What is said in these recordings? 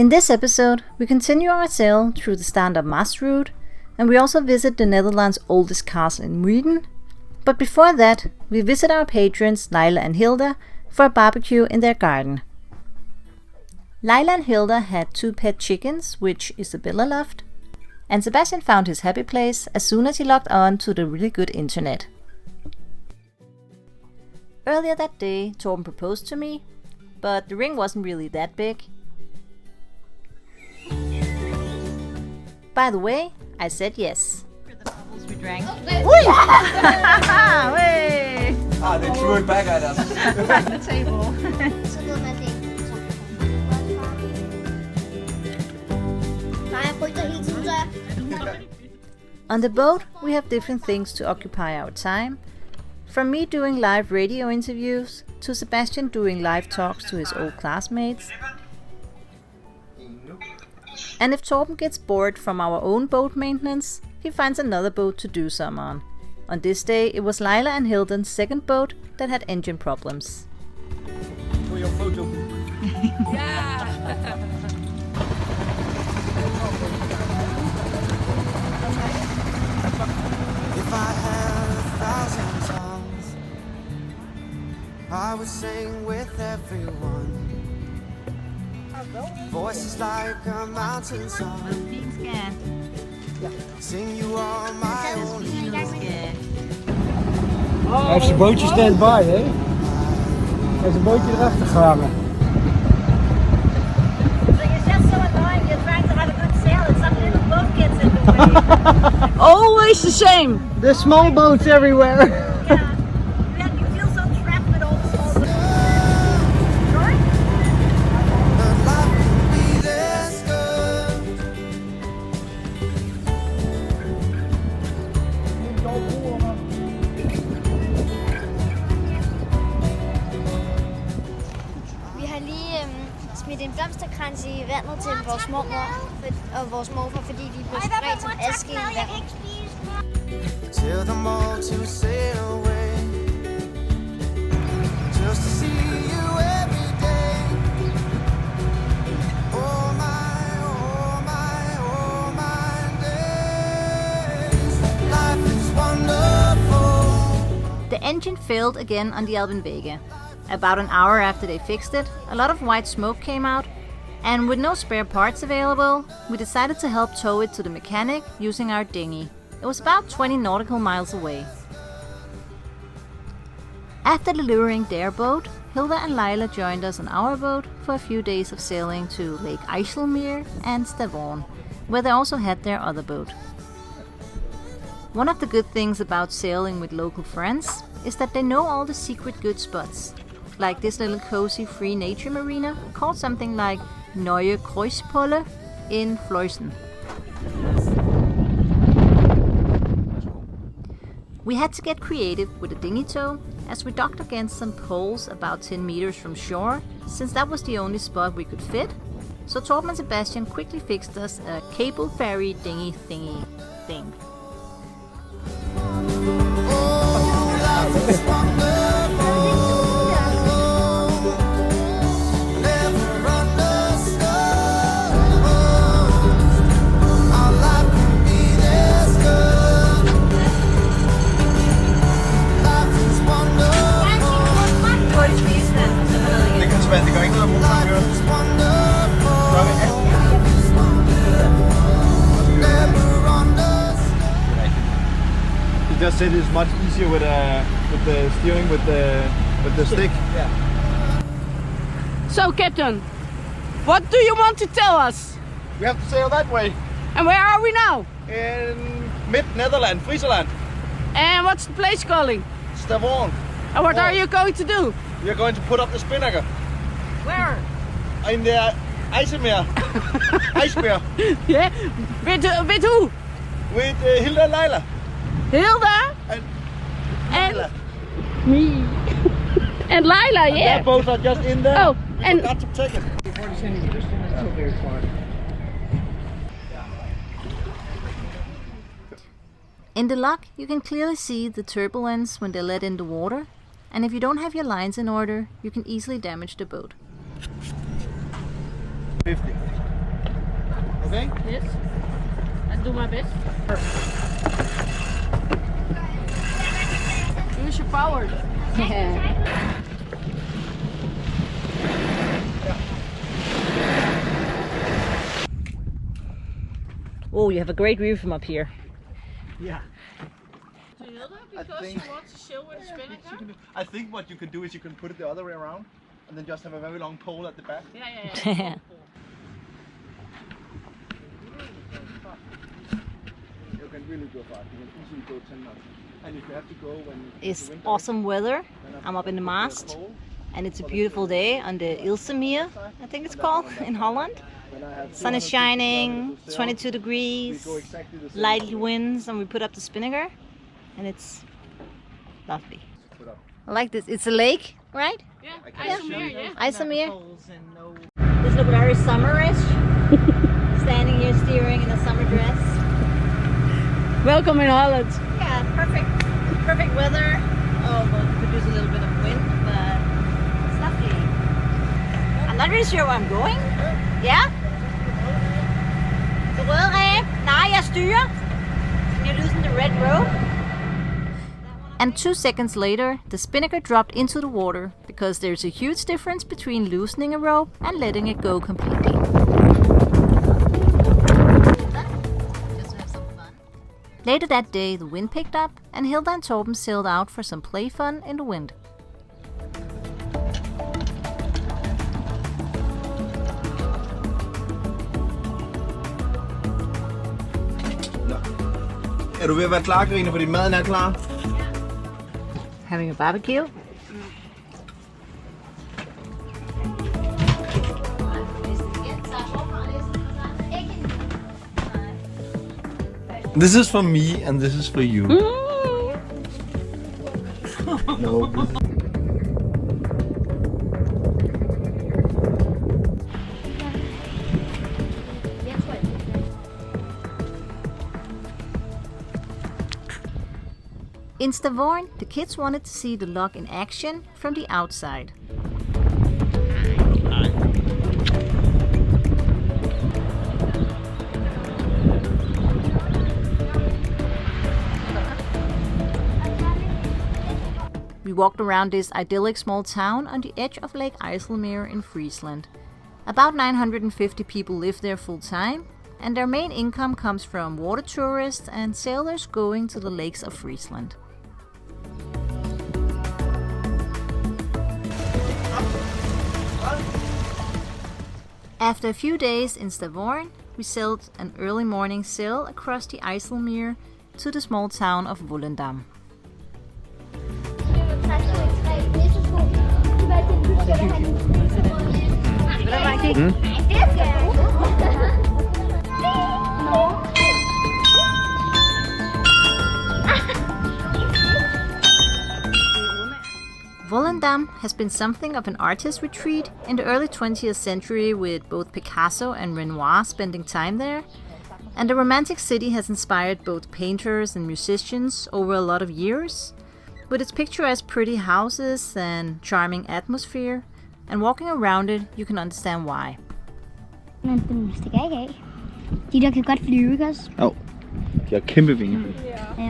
In this episode, we continue our sail through the stand-up mast route, and we also visit the Netherlands' oldest castle in Muiden. But before that, we visit our patrons Laila and Hilda for a barbecue in their garden. Laila and Hilda had 2 pet chickens, which Isabella loved, and Sebastian found his happy place as soon as he logged on to the really good internet. Earlier that day, Torben proposed to me, but the ring wasn't really that big. By the way, I said yes. For the bubbles we drank. They threw it back at us. On the table. On the boat, we have different things to occupy our time. From me doing live radio interviews, to Sebastian doing live talks to his old classmates. And if Torben gets bored from our own boat maintenance, he finds another boat to do some on. On this day, it was Laila and Hilden's second boat that had engine problems. For your photo. Yeah! If I had 1,000 songs, I would sing with everyone. Voices like a mountain song. Sing you all my own. Hij heeft zijn bootje stand-by, hè? Hij heeft zijn bootje erachter gehangen. So you're just so annoying, you're trying to have a good sail and some little boat gets in the way. Always the same. There's small boats everywhere. Yeah, you feel so trapped with all the small boats. Right? But life can be this good. Vi har lige smidt en blomsterkrans i vandet til vores mormor og vores morfar, fordi de blev spredt som aske i vandet. Tell them all to sail away, just to see you every day. Oh my, oh my, oh my days. Life is wonderful. The engine failed again on the Albin Vega. About an hour after they fixed it, a lot of white smoke came out, and with no spare parts available, we decided to help tow it to the mechanic using our dinghy. It was about 20 nautical miles away. After delivering their boat, Hilda and Laila joined us on our boat for a few days of sailing to Lake IJsselmeer and Stavanger, where they also had their other boat. One of the good things about sailing with local friends is that they know all the secret good spots, like this little cozy free nature marina called something like Neue Kruispolle in Vleusen. We had to get creative with the dinghy tow, as we docked against some poles about 10 meters from shore, since that was the only spot we could fit. So Torben and Sebastian quickly fixed us a cable ferry dinghy thingy thing. Det gør ikke noget at bruge for He just said it's much easier with the steering with the stick. Yeah. So, Captain, what do you want to tell us? We have to sail that way And where are we now? in mid-Netherlands, Friesland, And what's the place calling? Stavanger. And what are you going to do? We are going to put up the spinnaker Where? in the IJsselmeer. IJsselmeer Yeah, with who? with Hilda and Laila. Hilda And and me and Laila, yeah. their boats are just in there. Oh, we and- forgot to take it. In the lock, you can clearly see the turbulence when they let in the water, and if you don't have your lines in order, you can easily damage the boat. 50. Okay? Yes. I'll do my best. Use your power. Oh, you have a great view from up here. Yeah. Do you know that because you want to show with the spinnaker? I think what you can do is you can put it the other way around and then just have a very long pole at the back. Yeah. You can really go fast. You can easily go 10 knots. And if you have to go when It's awesome weather. I'm up in the mast and it's a beautiful day on the IJsselmeer, I think it's called, in Holland. Sun is shining, 22 degrees, light winds, and we put up the spinnaker and it's lovely. I like this. It's a lake, right? Yeah. IJsselmeer. This looks very summerish. Standing here steering in a summer dress. Welcome in Holland. Yeah, perfect weather. Oh, well, we could use a little bit of wind, but it's lovely. I'm not really sure where I'm going. Yeah? The røde nej, jeg styrer. You're losing the red rope. And 2 seconds later, the spinnaker dropped into the water because there's a huge difference between loosening a rope and letting it go completely. Later that day, the wind picked up and Hilda and Torben sailed out for some play fun in the wind. Er du ved at være klar, Karina, fordi maden er klar? Having a barbecue? This is for me and this is for you. No. In Stavoren, the kids wanted to see the lock in action from the outside. We walked around this idyllic small town on the edge of Lake IJsselmeer in Friesland. About 950 people live there full time, and their main income comes from water tourists and sailors going to the lakes of Friesland. After a few days in Stavoren, we sailed an early morning sail across the IJsselmeer to the small town of Volendam. Volendam has been something of an artist retreat in the early 20th century, with both Picasso and Renoir spending time there. And the romantic city has inspired both painters and musicians over a lot of years. With its picturesque pretty houses and charming atmosphere, and walking around it, you can understand why. Men den stikker ikke af. De der kan godt flyve, ikke også? Jo, de har kæmpe vinger.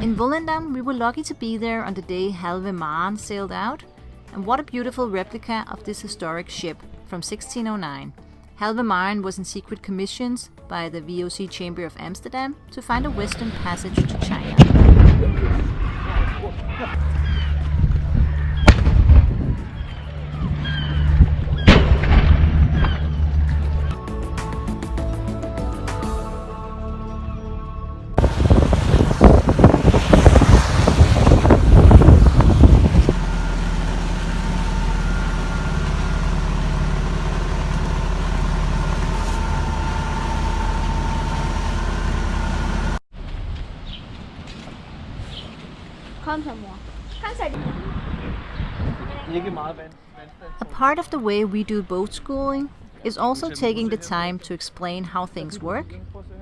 In Volendam, we were lucky to be there on the day Halve Maren sailed out. And what a beautiful replica of this historic ship from 1609. Halve Maren was in secret commissions by the VOC Chamber of Amsterdam to find a western passage to China. Kom så, mor. Kom så. A part of the way we do boat schooling is also taking the time to explain how things work,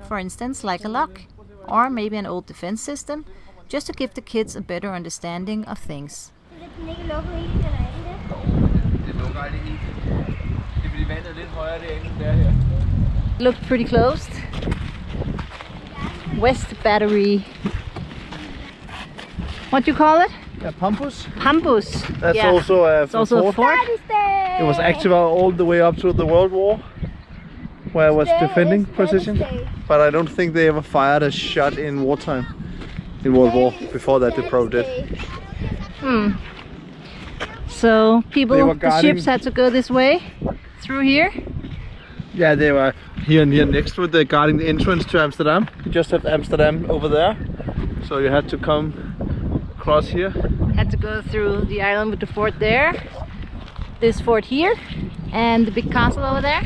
for instance like a lock, or maybe an old defense system, just to give the kids a better understanding of things. Den ikke lukket helt, eller er den det? Det lukker aldrig helt. Det er fordi vandet er lidt højere derinde end der her. Looked pretty closed. West Battery. What do you call it? Yeah, Pampus. Pampus. That's yeah. also a It's also a fort. It was active all the way up to the World War, where I was defending position. But I don't think they ever fired a shot in wartime. In World War. Before that, they probably did. So people, They were the ships guarding- had to go this way, through here. Yeah, they were here next to the guarding the entrance to Amsterdam. You just have Amsterdam over there, so you had to come across here. Had to go through the island with the fort there, this fort here, and the big castle over there.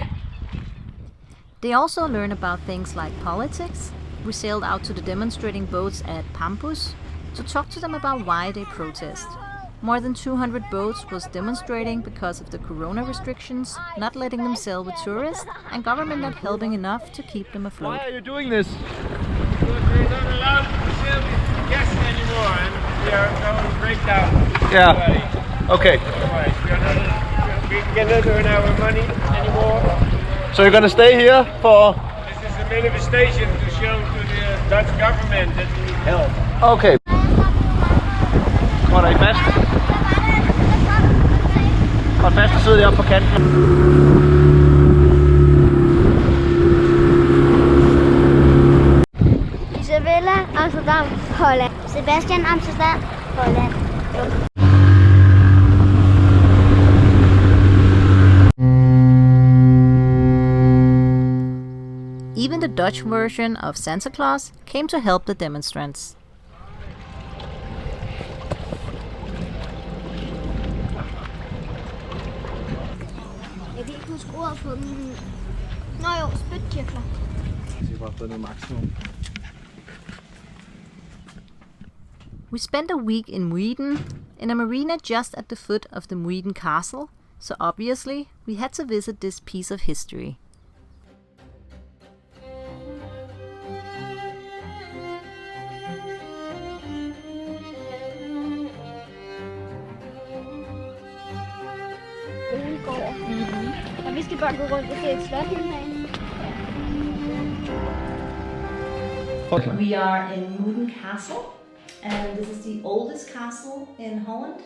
They also learn about things like politics. We sailed out to the demonstrating boats at Pampus to talk to them about why they protest. More than 200 boats was demonstrating because of the corona restrictions, not letting them sail with tourists, and government not helping enough to keep them afloat. Why are you doing this? Because we're not allowed to sail with guests anymore, and we are going to break down. Yeah. Okay. Right. We cannot earn our money anymore. So you're gonna stay here for? This is a manifestation to show to the Dutch government that we need help. Okay. Kommer der I fast? Hold fast og sidde deroppe på kanten. Isabella, Amsterdam, Holland. Sebastian, Amsterdam, Holland. Even the Dutch version of Santa Claus came to help the demonstrants. Jeg kan ikke huske ordet på den. Nå jo, spytkirkler. Jeg har bare fået noget maksimum. We spent a week in Muiden, in a marina just at the foot of the Muiden castle, so obviously we had to visit this piece of history. Og vi skal bare gå rundt og se et slot herinde. We are in Muiden Castle, and this is the oldest castle in Holland.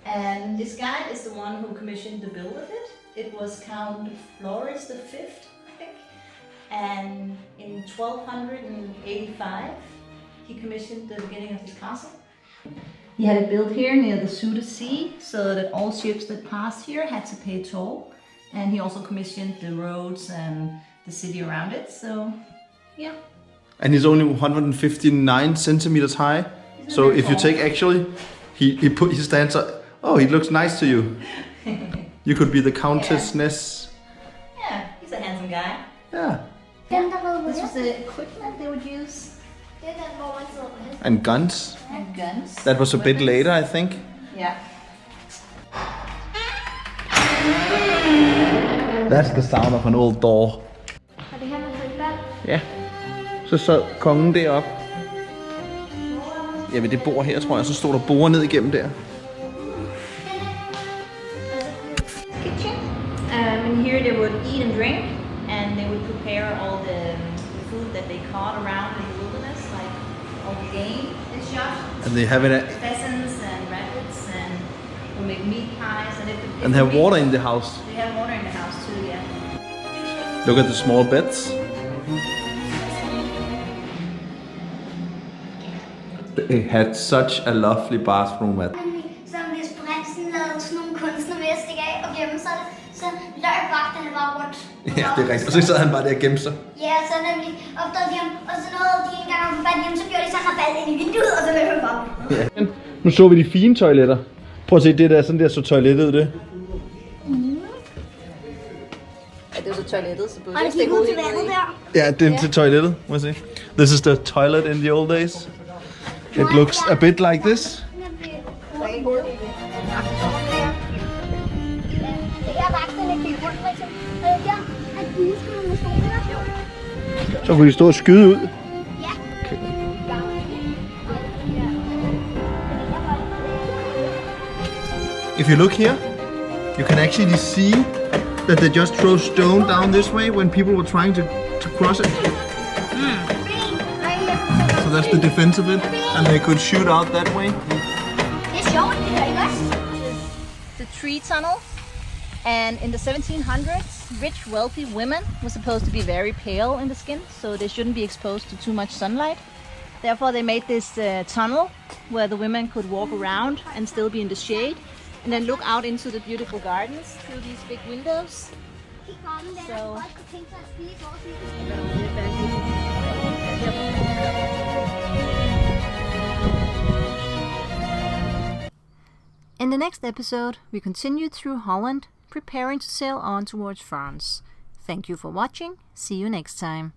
And this guy is the one who commissioned the build of it. It was Count Floris V, I think. And in 1285, he commissioned the beginning of this castle. He had it built here near the Suda Sea, so that all ships that passed here had to pay a toll. And he also commissioned the roads and the city around it, so yeah. And he's only 159 centimeters high. So very if you tall. take actually, he stands up. Oh, he looks nice to you. You could be the Countess Ness. Yeah, he's a handsome guy. Yeah. Den der ved This was the equipment they would use. Det er den, hvor man sidder på hesten. And guns. And guns. That was a bit later, I think. Yeah. That's the sound of an old door. Og det her, man holder bal. Ja. Så sad kongen deroppe. Ja, ved det bord her, tror jeg. Så stod der bord ned igennem der. Kitchen. And here they would eat and drink, and they would prepare all the food that they caught around in the wilderness, like all the game they shot, And they have it, pheasants and rabbits, and would make meat pies, and if and have water in the house. They have water in the house too, yeah. Look at the small beds. They had such a lovely bathroom at. Så hvis prinsen lavede sådan nogle kunstnervæs stikke af og gemme sig, så løg vagterne bare rundt. Ja, det er rigtigt. Og så sad han bare der og gemte sig. Ja, så nemlig opdagede de ham, og så nåede de en gang at få fat i ham, så gjorde de så rabat ind i vinduet, og så løb han bare. Ja. Nu så vi de fine toiletter. Prøv at se det der, sådan der så toilettet ud det. Ja, det var så toilettet, så Og det gik ud til vandet der. Ja, det er til toilettet, må jeg se. This is the toilet in the old days. It looks a bit like this. Det her vagterne gik rundt, for eksempel. Og det der, at bilskerne med stoler. Så kunne de stå og skyde ud. Ja. If you look here, you can actually see that they just throw stone down this way when people were trying to cross it. So that's the defense of it, and they could shoot out that way. The tree tunnel, and in the 1700s, rich, wealthy women were supposed to be very pale in the skin, so they shouldn't be exposed to too much sunlight. Therefore, they made this tunnel where the women could walk around and still be in the shade, and then look out into the beautiful gardens through these big windows. So, in the next episode, we continue through Holland, preparing to sail on towards France. Thank you for watching. See you next time.